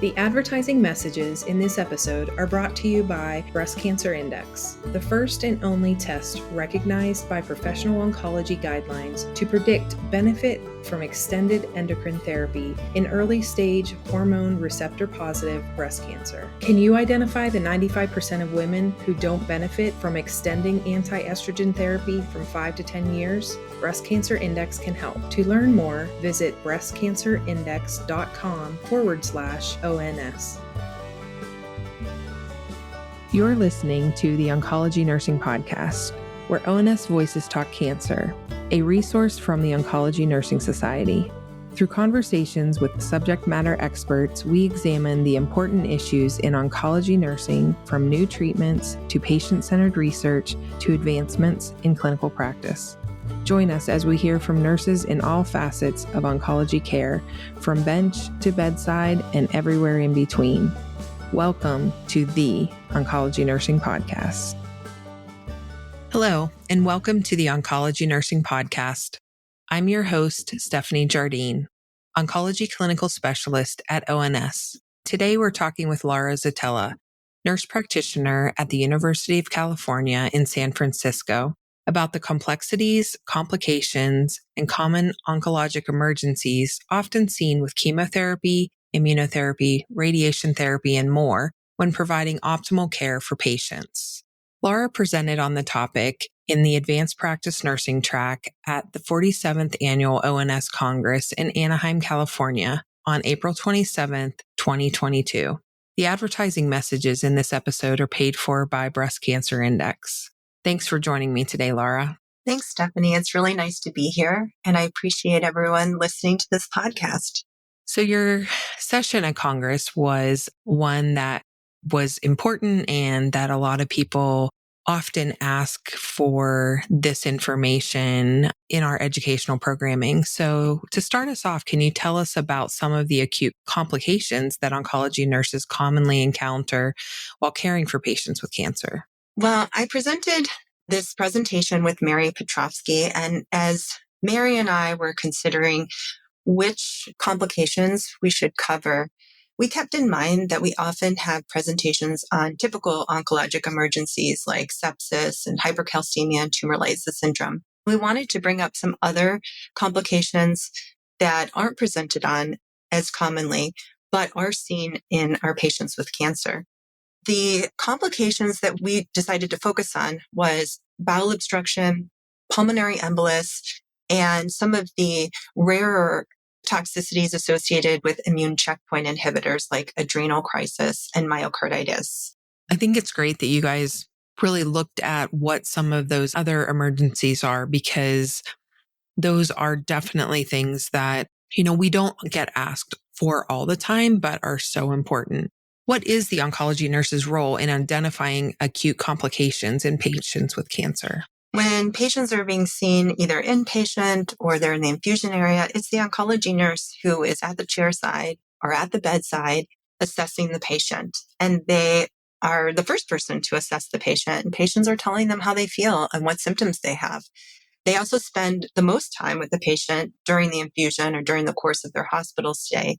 The advertising messages in this episode are brought to you by Breast Cancer Index, the first and only test recognized by professional oncology guidelines to predict benefit from extended endocrine therapy in early-stage hormone receptor-positive breast cancer. Can you identify the 95% of women who don't benefit from extending anti-estrogen therapy from 5 to 10 years? Breast Cancer Index can help. To learn more, visit breastcancerindex.com/ONS. You're listening to the Oncology Nursing Podcast, where ONS Voices Talk Cancer, a resource from the Oncology Nursing Society. Through conversations with subject matter experts, we examine the important issues in oncology nursing, from new treatments to patient-centered research to advancements in clinical practice. Join us as we hear from nurses in all facets of oncology care, from bench to bedside and everywhere in between. Welcome to the Oncology Nursing Podcast. Hello, and welcome to the Oncology Nursing Podcast. I'm your host, Stephanie Jardine, Oncology Clinical Specialist at ONS. Today, we're talking with Laura Zitella, nurse practitioner at the University of California in San Francisco, about the complexities, complications, and common oncologic emergencies often seen with chemotherapy, immunotherapy, radiation therapy, and more when providing optimal care for patients. Laura presented on the topic in the Advanced Practice Nursing track at the 47th Annual ONS Congress in Anaheim, California on April 27th, 2022. The advertising messages in this episode are paid for by Breast Cancer Index. Thanks for joining me today, Laura. Thanks, Stephanie. It's really nice to be here, and I appreciate everyone listening to this podcast. So your session at Congress was one that was important and that a lot of people often ask for this information in our educational programming. So to start us off, can you tell us about some of the acute complications that oncology nurses commonly encounter while caring for patients with cancer? Well, I presented this presentation with Mary Petrovsky, and as Mary and I were considering which complications we should cover, we kept in mind that we often have presentations on typical oncologic emergencies like sepsis and hypercalcemia and tumor lysis syndrome. We wanted to bring up some other complications that aren't presented on as commonly, but are seen in our patients with cancer. The complications that we decided to focus on was bowel obstruction, pulmonary embolus, and some of the rarer toxicities associated with immune checkpoint inhibitors like adrenal crisis and myocarditis. I think it's great that you guys really looked at what some of those other emergencies are, because those are definitely things that, we don't get asked for all the time, but are so important. What is the oncology nurse's role in identifying acute complications in patients with cancer? When patients are being seen either inpatient or they're in the infusion area, it's the oncology nurse who is at the chair side or at the bedside assessing the patient. And they are the first person to assess the patient. And patients are telling them how they feel and what symptoms they have. They also spend the most time with the patient during the infusion or during the course of their hospital stay.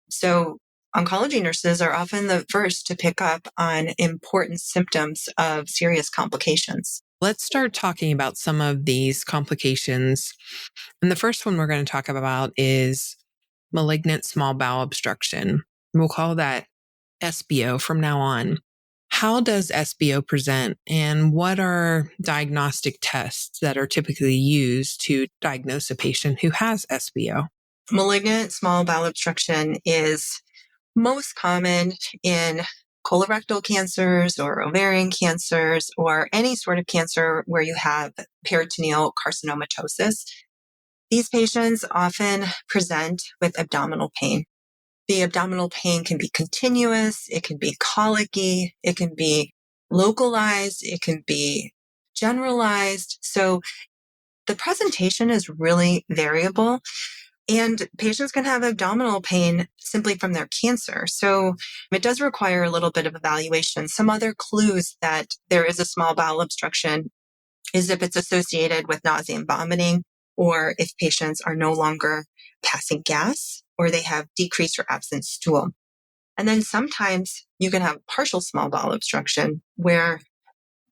So oncology nurses are often the first to pick up on important symptoms of serious complications. Let's start talking about some of these complications. And the first one we're going to talk about is malignant small bowel obstruction. We'll call that SBO from now on. How does SBO present, and what are diagnostic tests that are typically used to diagnose a patient who has SBO? Malignant small bowel obstruction is most common in colorectal cancers or ovarian cancers or any sort of cancer where you have peritoneal carcinomatosis. These patients often present with abdominal pain. The abdominal pain can be continuous, it can be colicky, it can be localized, it can be generalized. So the presentation is really variable. And patients can have abdominal pain simply from their cancer. So it does require a little bit of evaluation. Some other clues that there is a small bowel obstruction is if it's associated with nausea and vomiting, or if patients are no longer passing gas, or they have decreased or absent stool. And then sometimes you can have partial small bowel obstruction where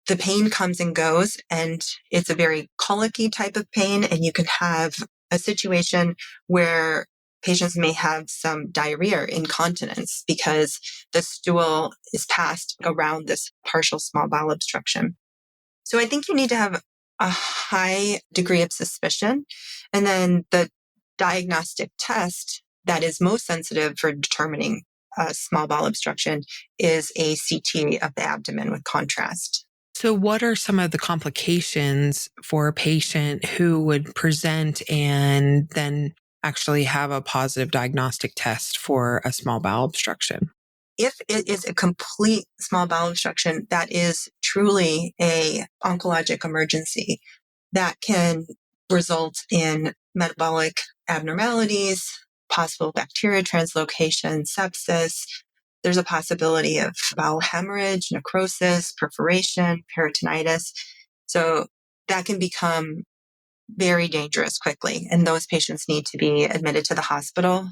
the pain comes and goes, and it's a very colicky type of pain. And you can have a situation where patients may have some diarrhea or incontinence because the stool is passed around this partial small bowel obstruction. So I think you need to have a high degree of suspicion. And then the diagnostic test that is most sensitive for determining small bowel obstruction is a CT of the abdomen with contrast. So what are some of the complications for a patient who would present and then actually have a positive diagnostic test for a small bowel obstruction? If it is a complete small bowel obstruction, that is truly a oncologic emergency that can result in metabolic abnormalities, possible bacteria translocation, sepsis. There's a possibility of bowel hemorrhage, necrosis, perforation, peritonitis. So that can become very dangerous quickly. And those patients need to be admitted to the hospital.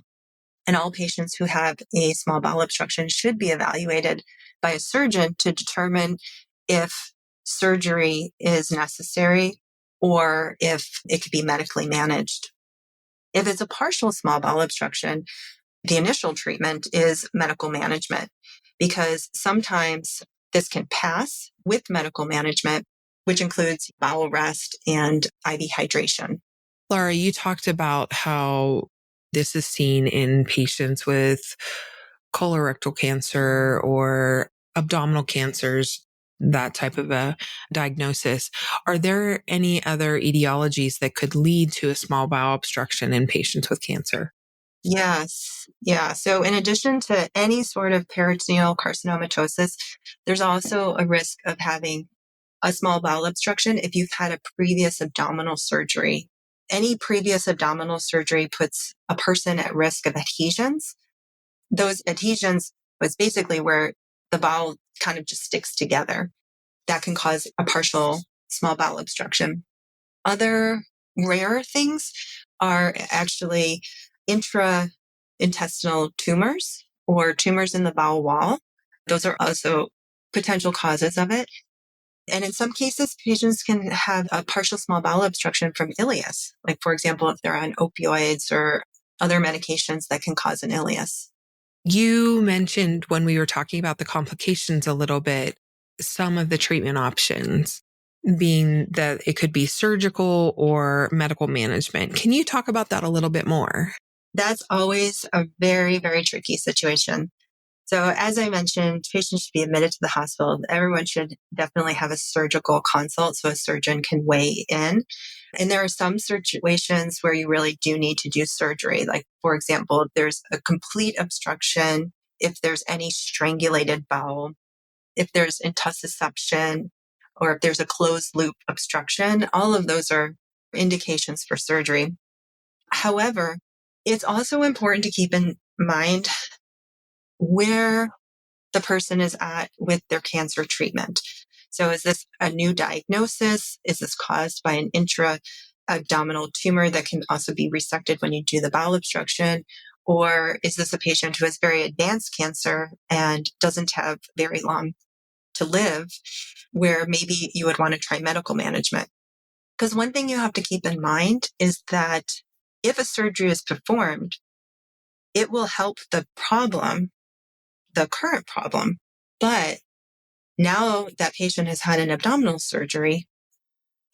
And all patients who have a small bowel obstruction should be evaluated by a surgeon to determine if surgery is necessary or if it could be medically managed. If it's a partial small bowel obstruction, the initial treatment is medical management because sometimes this can pass with medical management, which includes bowel rest and IV hydration. Laura, you talked about how this is seen in patients with colorectal cancer or abdominal cancers, that type of a diagnosis. Are there any other etiologies that could lead to a small bowel obstruction in patients with cancer? Yes. Yeah. So in addition to any sort of peritoneal carcinomatosis, there's also a risk of having a small bowel obstruction if you've had a previous abdominal surgery. Any previous abdominal surgery puts a person at risk of adhesions. Those adhesions was basically where the bowel kind of just sticks together. That can cause a partial small bowel obstruction. Other rare things are actually intraintestinal tumors or tumors in the bowel wall. Those are also potential causes of it. And in some cases, patients can have a partial small bowel obstruction from ileus, like, for example, if they're on opioids or other medications that can cause an ileus. You mentioned when we were talking about the complications a little bit, some of the treatment options being that it could be surgical or medical management. Can you talk about that a little bit more? That's always a very, very tricky situation. So as I mentioned, patients should be admitted to the hospital. Everyone should definitely have a surgical consult so a surgeon can weigh in. And there are some situations where you really do need to do surgery. Like, for example, if there's a complete obstruction, if there's any strangulated bowel, if there's intussusception, or if there's a closed loop obstruction, all of those are indications for surgery. However, it's also important to keep in mind where the person is at with their cancer treatment. So is this a new diagnosis? Is this caused by an intra-abdominal tumor that can also be resected when you do the bowel obstruction? Or is this a patient who has very advanced cancer and doesn't have very long to live, where maybe you would want to try medical management? Because one thing you have to keep in mind is that if a surgery is performed, it will help the problem, the current problem. But now that patient has had an abdominal surgery,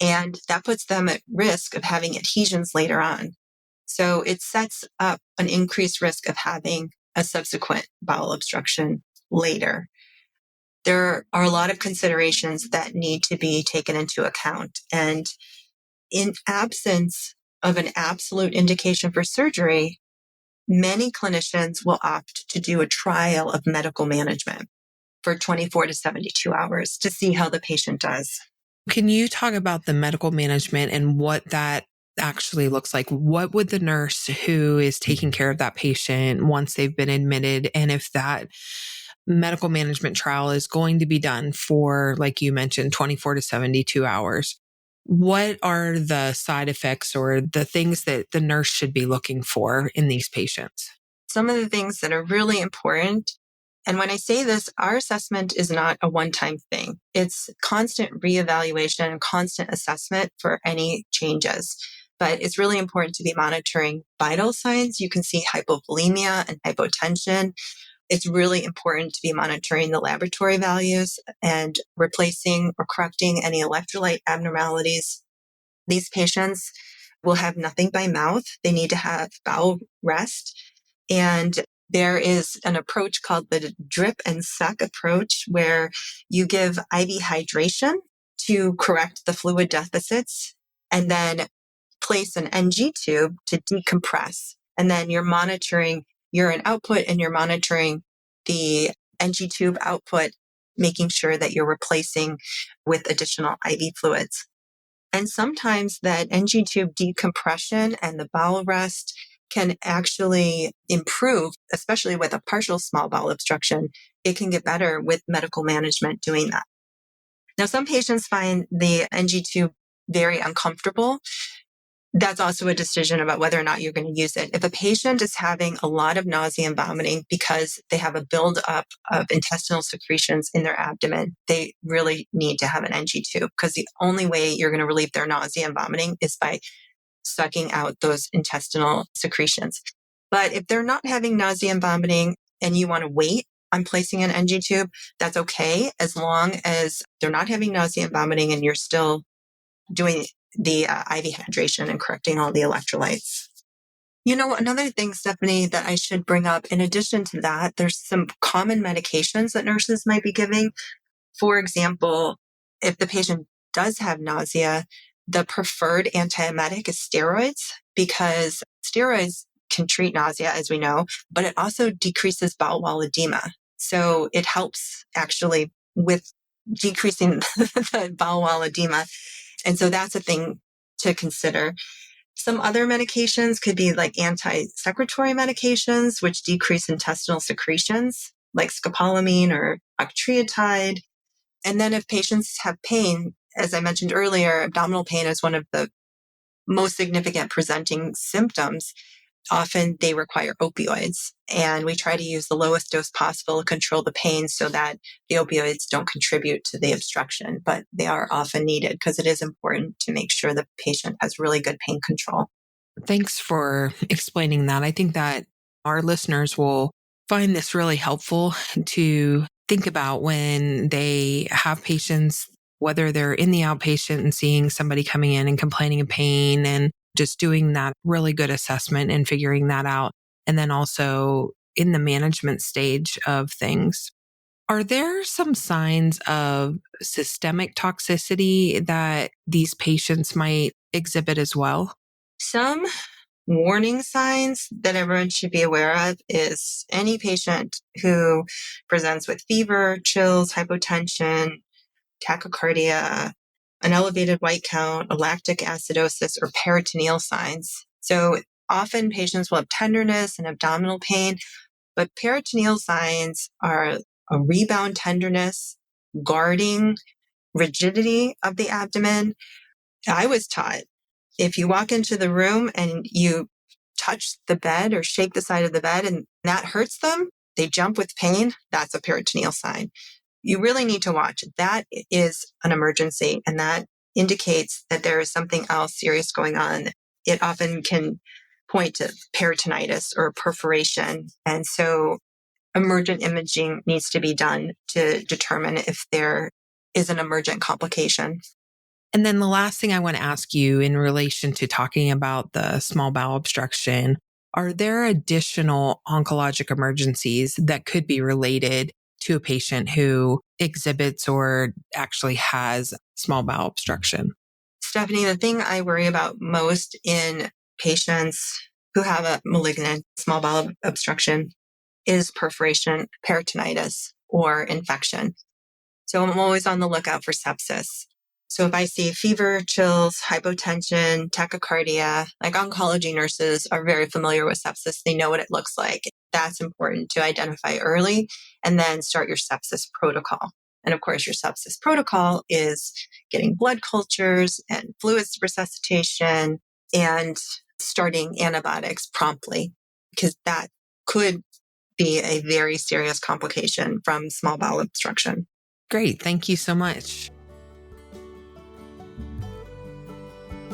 and that puts them at risk of having adhesions later on. So it sets up an increased risk of having a subsequent bowel obstruction later. There are a lot of considerations that need to be taken into account. And in absence of an absolute indication for surgery, many clinicians will opt to do a trial of medical management for 24 to 72 hours to see how the patient does. Can you talk about the medical management and what that actually looks like? What would the nurse who is taking care of that patient once they've been admitted, and if that medical management trial is going to be done for, like you mentioned, 24 to 72 hours, what are the side effects or the things that the nurse should be looking for in these patients? Some of the things that are really important And when I say this, our assessment is not a one-time thing. It's constant reevaluation and constant assessment for any changes. But it's really important to be monitoring vital signs. You can see hypovolemia and hypotension. It's really important to be monitoring the laboratory values and replacing or correcting any electrolyte abnormalities. These patients will have nothing by mouth. They need to have bowel rest. And there is an approach called the drip and suck approach, where you give IV hydration to correct the fluid deficits and then place an NG tube to decompress. And then you're monitoring urine output and you're monitoring the NG tube output, making sure that you're replacing with additional IV fluids. And sometimes that NG tube decompression and the bowel rest can actually improve, especially with a partial small bowel obstruction. It can get better with medical management doing that. Now, some patients find the NG tube very uncomfortable. That's also a decision about whether or not you're going to use it. If a patient is having a lot of nausea and vomiting because they have a buildup of intestinal secretions in their abdomen, they really need to have an NG tube, because the only way you're going to relieve their nausea and vomiting is by sucking out those intestinal secretions. But if they're not having nausea and vomiting and you want to wait on placing an NG tube, that's okay, as long as they're not having nausea and vomiting and you're still doing the IV hydration and correcting all the electrolytes. You know, another thing, Stephanie, that I should bring up, in addition to that, there's some common medications that nurses might be giving. For example, if the patient does have nausea, the preferred antiemetic is steroids, because steroids can treat nausea, as we know, but it also decreases bowel wall edema. So it helps actually with decreasing the bowel wall edema. And so that's a thing to consider. Some other medications could be like anti-secretory medications, which decrease intestinal secretions, like scopolamine or octreotide. And then if patients have pain, as I mentioned earlier, abdominal pain is one of the most significant presenting symptoms. Often they require opioids, and we try to use the lowest dose possible to control the pain so that the opioids don't contribute to the obstruction, but they are often needed because it is important to make sure the patient has really good pain control. Thanks for explaining that. I think that our listeners will find this really helpful to think about when they have patients, whether they're in the outpatient and seeing somebody coming in and complaining of pain, and just doing that really good assessment and figuring that out. And then also in the management stage of things. Are there some signs of systemic toxicity that these patients might exhibit as well? Some warning signs that everyone should be aware of is any patient who presents with fever, chills, hypotension, tachycardia, an elevated white count, a lactic acidosis, or peritoneal signs. So often patients will have tenderness and abdominal pain, but peritoneal signs are a rebound tenderness, guarding, rigidity of the abdomen. I was taught if you walk into the room and you touch the bed or shake the side of the bed and that hurts them, they jump with pain, that's a peritoneal sign. You really need to watch. That is an emergency, and that indicates that there is something else serious going on. It often can point to peritonitis or perforation. And so emergent imaging needs to be done to determine if there is an emergent complication. And then the last thing I want to ask you in relation to talking about the small bowel obstruction, are there additional oncologic emergencies that could be related to a patient who exhibits or actually has small bowel obstruction? Stephanie, the thing I worry about most in patients who have a malignant small bowel obstruction is perforation, peritonitis, or infection. So I'm always on the lookout for sepsis. So if I see fever, chills, hypotension, tachycardia, like oncology nurses are very familiar with sepsis. They know what it looks like. That's important to identify early and then start your sepsis protocol. And of course, your sepsis protocol is getting blood cultures and fluids resuscitation and starting antibiotics promptly, because that could be a very serious complication from small bowel obstruction. Great. Thank you so much.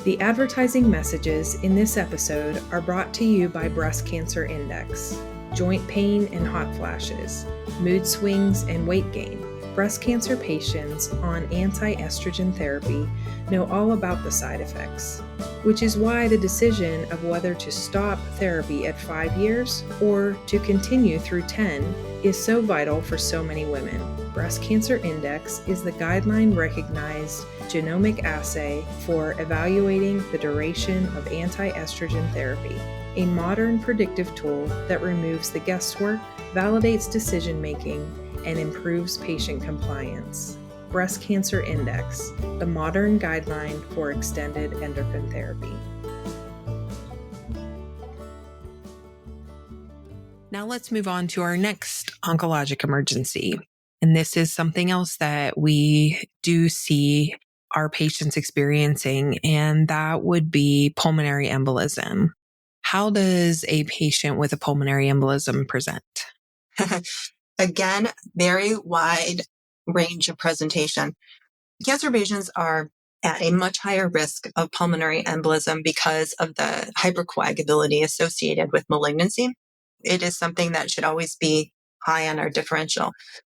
The advertising messages in this episode are brought to you by Breast Cancer Index, joint pain and hot flashes, mood swings and weight gain. Breast cancer patients on anti-estrogen therapy know all about the side effects, which is why the decision of whether to stop therapy at 5 years or to continue through 10 is so vital for so many women. Breast Cancer Index is the guideline-recognized genomic assay for evaluating the duration of anti-estrogen therapy, a modern predictive tool that removes the guesswork, validates decision-making, and improves patient compliance. Breast Cancer Index, the modern guideline for extended endocrine therapy. Now let's move on to our next oncologic emergency. And this is something else that we do see our patients experiencing, and that would be pulmonary embolism. How does a patient with a pulmonary embolism present? Again, very wide range of presentation. Cancer patients are at a much higher risk of pulmonary embolism because of the hypercoagulability associated with malignancy. It is something that should always be high on our differential.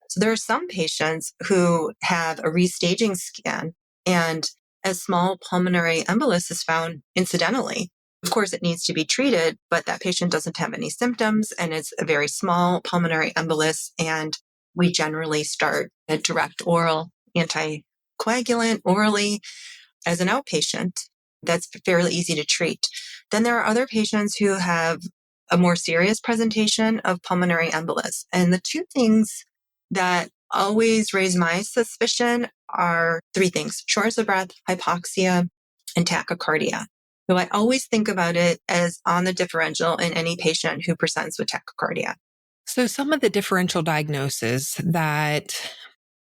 So there are some patients who have a restaging scan and a small pulmonary embolus is found incidentally. Of course, it needs to be treated, but that patient doesn't have any symptoms and it's a very small pulmonary embolus. And we generally start a direct oral anticoagulant orally as an outpatient. That's fairly easy to treat. Then there are other patients who have a more serious presentation of pulmonary embolus. And the two things that always raise my suspicion are three things: shortness of breath, hypoxia, and tachycardia. So I always think about it as on the differential in any patient who presents with tachycardia. So some of the differential diagnoses that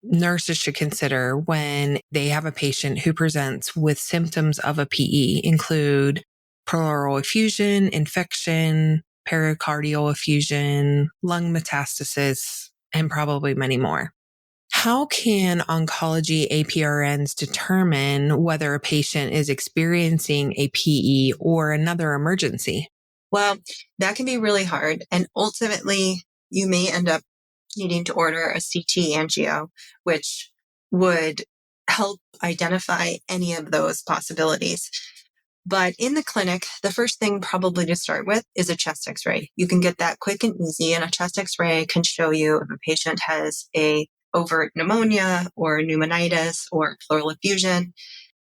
nurses should consider when they have a patient who presents with symptoms of a PE include pleural effusion, infection, pericardial effusion, lung metastasis, and probably many more. How can oncology APRNs determine whether a patient is experiencing a PE or another emergency? Well, that can be really hard. And ultimately, you may end up needing to order a CT angio, which would help identify any of those possibilities. But in the clinic, the first thing probably to start with is a chest x-ray. You can get that quick and easy, and a chest x-ray can show you if a patient has a overt pneumonia or pneumonitis or pleural effusion.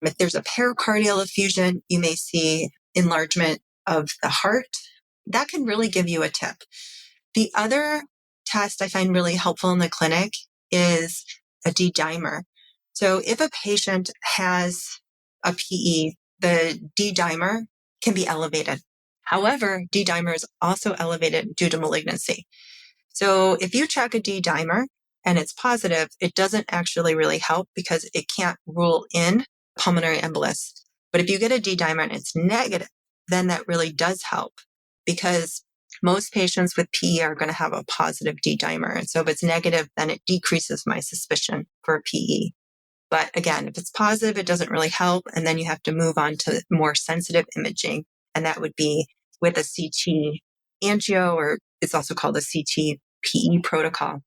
If there's a pericardial effusion, you may see enlargement of the heart. That can really give you a tip. The other test I find really helpful in the clinic is a D-dimer. So if a patient has a PE, the D-dimer can be elevated. However, D-dimer is also elevated due to malignancy. So if you check a D-dimer and it's positive, it doesn't actually really help because it can't rule in pulmonary embolus. But if you get a D-dimer and it's negative, then that really does help because most patients with PE are going to have a positive D-dimer. And so if it's negative, then it decreases my suspicion for a PE. But again, if it's positive, it doesn't really help. And then you have to move on to more sensitive imaging. And that would be with a CT angio, or it's also called a CT PE protocol.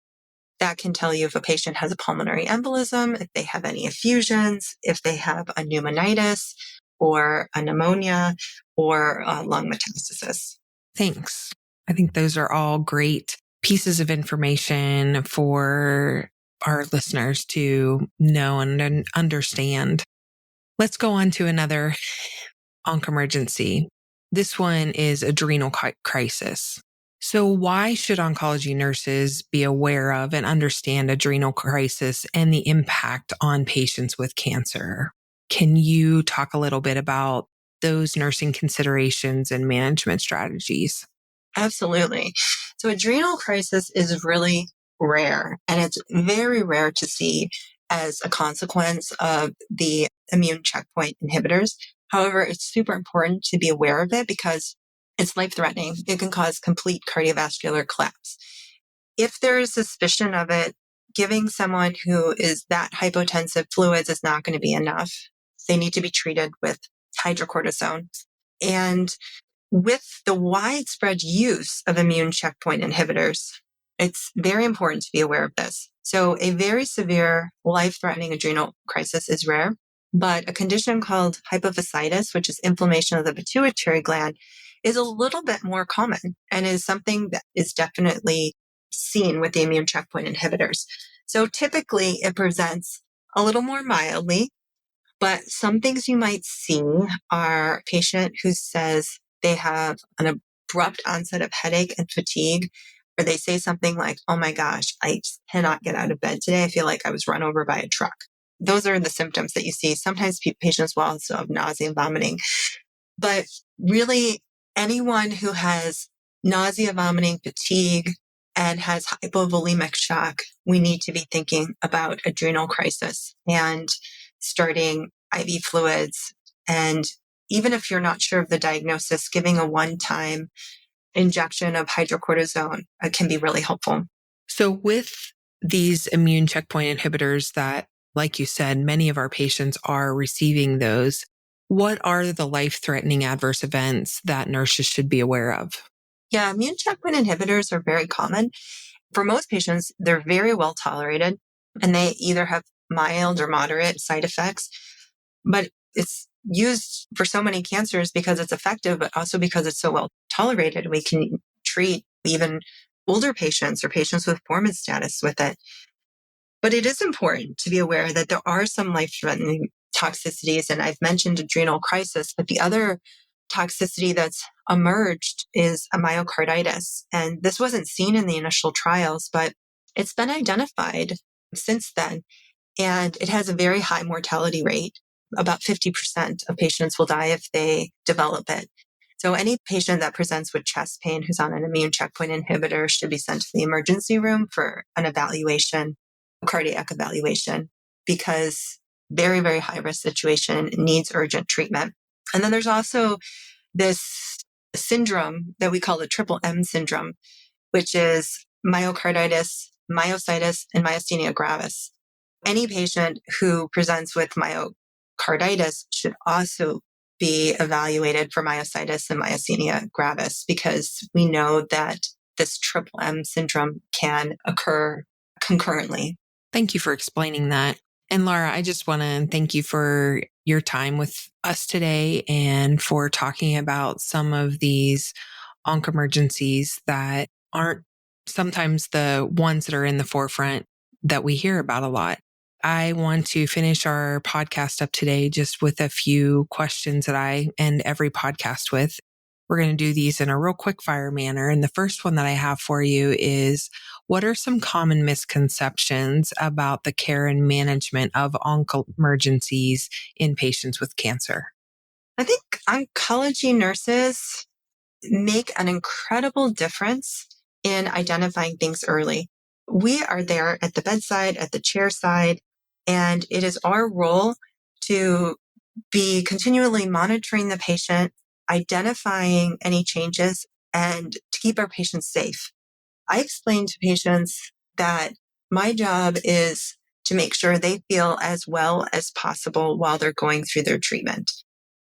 That can tell you if a patient has a pulmonary embolism, if they have any effusions, if they have a pneumonitis or a pneumonia or a lung metastasis. Thanks. I think those are all great pieces of information for our listeners to know and understand. Let's go on to another onc emergency. This one is adrenal crisis. So why should oncology nurses be aware of and understand adrenal crisis and the impact on patients with cancer? Can you talk a little bit about those nursing considerations and management strategies? Absolutely. So adrenal crisis is really rare, and it's very rare to see as a consequence of the immune checkpoint inhibitors. However, it's super important to be aware of it because it's life-threatening. It can cause complete cardiovascular collapse. if there is suspicion of it, giving someone who is that hypotensive fluids is not going to be enough. They need to be treated with hydrocortisone. And with the widespread use of immune checkpoint inhibitors, it's very important to be aware of this. So a very severe life-threatening adrenal crisis is rare, but a condition called hypophysitis, which is inflammation of the pituitary gland, is a little bit more common and is something that is definitely seen with the immune checkpoint inhibitors. So typically it presents a little more mildly, but some things you might see are a patient who says they have an abrupt onset of headache and fatigue, or they say something like, oh my gosh, I just cannot get out of bed today. I feel like I was run over by a truck. Those are the symptoms that you see. Sometimes patients will also have nausea and vomiting. But really, anyone who has nausea, vomiting, fatigue, and has hypovolemic shock, we need to be thinking about adrenal crisis and starting IV fluids. And even if you're not sure of the diagnosis, giving a one-time injection of hydrocortisone can be really helpful. So with these immune checkpoint inhibitors that, like you said, many of our patients are receiving those, what are the life-threatening adverse events that nurses should be aware of? Yeah, immune checkpoint inhibitors are very common. For most patients, they're very well tolerated, and they either have mild or moderate side effects, but it's used for so many cancers because it's effective, but also because it's so well tolerated. We can treat even older patients or patients with foreman status with it. But it is important to be aware that there are some life-threatening toxicities, and I've mentioned adrenal crisis, but the other toxicity that's emerged is a myocarditis. And this wasn't seen in the initial trials, but it's been identified since then. And it has a very high mortality rate. About 50% of patients will die if they develop it. So any patient that presents with chest pain who's on an immune checkpoint inhibitor should be sent to the emergency room for an evaluation, a cardiac evaluation, because very, very high risk situation needs urgent treatment. And then there's also this syndrome that we call the triple M syndrome, which is myocarditis, myositis, and myasthenia gravis. Any patient who presents with myocarditis should also be evaluated for myositis and myasthenia gravis, because we know that this triple M syndrome can occur concurrently. Thank you for explaining that. And Laura, I just want to thank you for your time with us today and for talking about some of these onc-emergencies that aren't sometimes the ones that are in the forefront that we hear about a lot. I want to finish our podcast up today just with a few questions that I end every podcast with. We're going to do these in a real quick fire manner. And the first one that I have for you is, what are some common misconceptions about the care and management of onc-emergencies in patients with cancer? I think oncology nurses make an incredible difference in identifying things early. We are there at the bedside, at the chair side, and it is our role to be continually monitoring the patient, identifying any changes, and to keep our patients safe. I explain to patients that my job is to make sure they feel as well as possible while they're going through their treatment.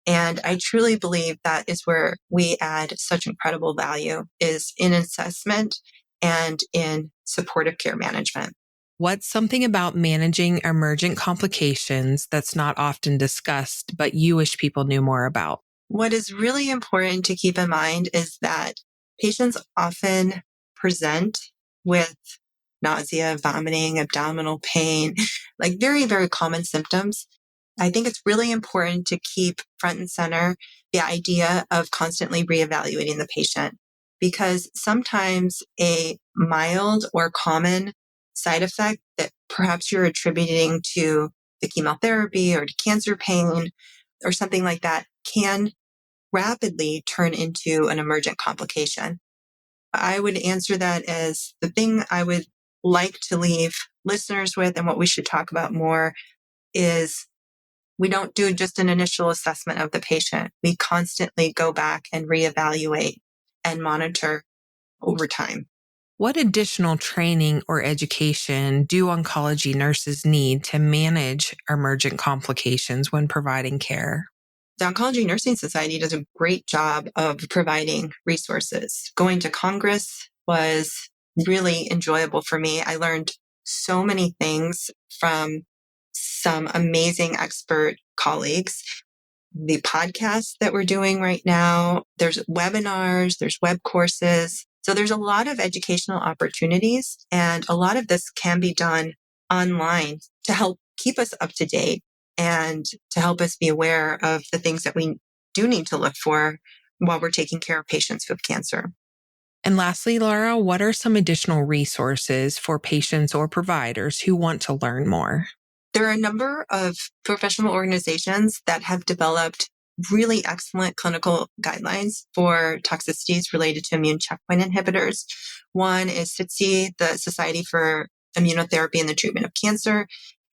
And I truly believe that is where we add such incredible value, is in assessment and in supportive care management. What's something about managing emergent complications that's not often discussed, but you wish people knew more about? What is really important to keep in mind is that patients often present with nausea, vomiting, abdominal pain, like very, very common symptoms. I think it's really important to keep front and center the idea of constantly reevaluating the patient, because sometimes a mild or common side effect that perhaps you're attributing to the chemotherapy or to cancer pain or something like that can rapidly turn into an emergent complication. I would answer that as the thing I would like to leave listeners with, and what we should talk about more, is we don't do just an initial assessment of the patient. We constantly go back and reevaluate and monitor over time. What additional training or education do oncology nurses need to manage emergent complications when providing care? The Oncology Nursing Society does a great job of providing resources. Going to Congress was really enjoyable for me. I learned so many things from some amazing expert colleagues. The podcasts that we're doing right now, there's webinars, there's web courses. So there's a lot of educational opportunities, and a lot of this can be done online to help keep us up to date and to help us be aware of the things that we do need to look for while we're taking care of patients with cancer. And lastly, Laura, what are some additional resources for patients or providers who want to learn more? There are a number of professional organizations that have developed really excellent clinical guidelines for toxicities related to immune checkpoint inhibitors. One is SITC, the Society for Immunotherapy and the Treatment of Cancer.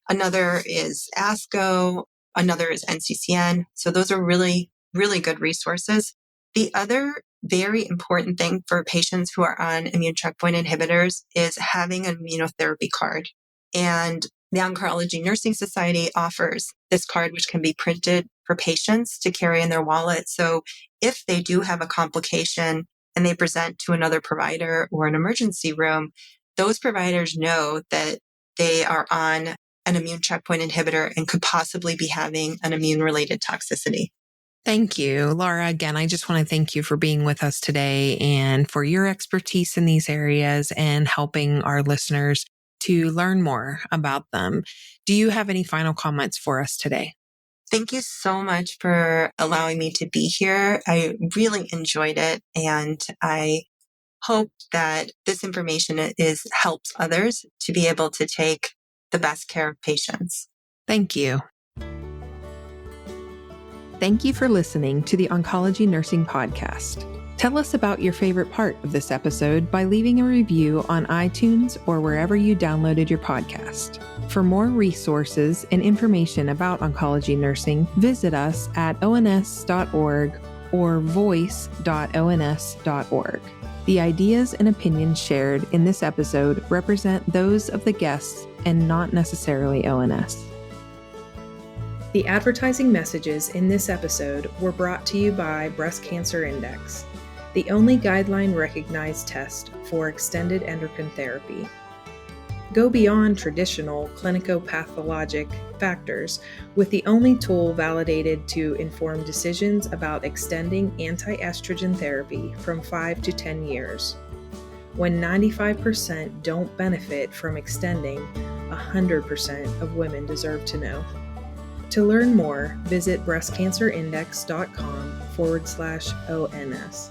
Another is ASCO. Another is NCCN. So those are really, really good resources. The other very important thing for patients who are on immune checkpoint inhibitors is having an immunotherapy card. And the Oncology Nursing Society offers this card, which can be printed for patients to carry in their wallet. So if they do have a complication and they present to another provider or an emergency room, those providers know that they are on an immune checkpoint inhibitor and could possibly be having an immune-related toxicity. Thank you, Laura. Again, I just want to thank you for being with us today and for your expertise in these areas and helping our listeners to learn more about them. Do you have any final comments for us today? Thank you so much for allowing me to be here. I really enjoyed it, and I hope that this information helps others to be able to take the best care of patients. Thank you. Thank you for listening to the Oncology Nursing Podcast. Tell us about your favorite part of this episode by leaving a review on iTunes or wherever you downloaded your podcast. For more resources and information about oncology nursing, visit us at ons.org or voice.ons.org. The ideas and opinions shared in this episode represent those of the guests and not necessarily ONS. The advertising messages in this episode were brought to you by Breast Cancer Index, the only guideline-recognized test for extended endocrine therapy. Go beyond traditional clinicopathologic factors with the only tool validated to inform decisions about extending anti-estrogen therapy from 5 to 10 years. When 95% don't benefit from extending, 100% of women deserve to know. To learn more, visit breastcancerindex.com/ONS.